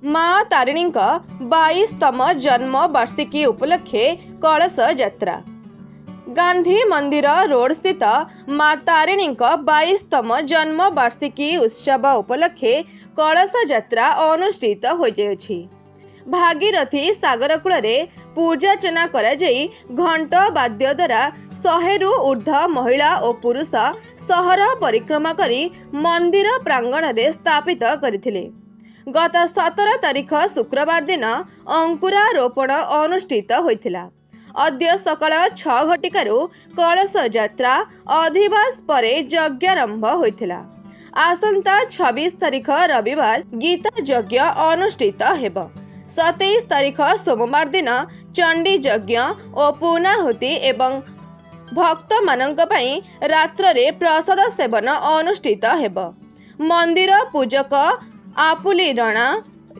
माँ तारिणी 22तम जन्म वार्षिकी उपलक्षे कलश यात्रा। गांधी मंदिर रोड स्थित माँ तारिणी 22तम जन्म वार्षिकी उत्सव उपलक्षे कलश यात्रा अनुष्ठित हो जाइछि। भागीरथी सागर कूल पूजार्चना करा जाई घंट वाद्य द्वारा 100 रु ऊर्ध्व महिला और पुरुष सहर परिक्रमा करी मंदिर प्रांगण रे स्थापित करथिले। गत 17 तारीख शुक्रवार दिन अंकुरारोपण अनुष्ठित होइथिला। अद्य सकाळ 6 घटिकारु कलश यात्रा अधिवास परे यज्ञारंभ होइथिला। आसंता 26 तारीख रविवार गीता यज्ञ अनुष्ठित हेब। 27 तारीख सोमवार दिन चंडी यज्ञ और पूर्णाहुति एवं भक्त मानक पई रात्र रे प्रसाद सेवन अनुष्ठित हेब। मंदिर पूजक आपुली रणा,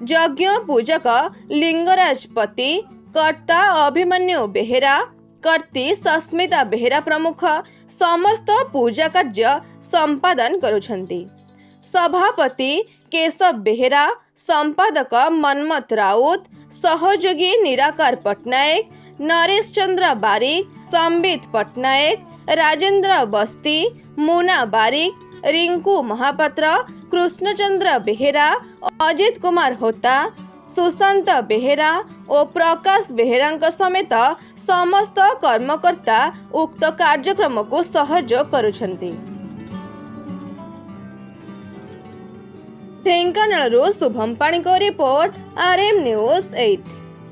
यज्ञ पूजक लिंगराजपति, कर्ता अभिमन्यु बेहेरा, कर्ती सस्मिता बेहेरा प्रमुख समस्त पूजा कार्य संपादन करुछंती। सभापति केशव बेहेरा, संपादक मनमत राउत, सहयोगी निराकार पटनायक, नरेश चंद्र बारिक, संबित पटनायक, राजेंद्र बस्ती, मुना बारिक, रिंकू महापात्र, कृष्णचंद्र बेहेरा, अजित कुमार होता, सुशांत बेहेरा और प्रकाश बेहेरा समेत समस्त कर्मकर्ता उक्त कार्यक्रम को सहयोग करुछंती। ढेंकानाळରୁ शुभम पाणिक रिपोर्ट, RM News 8।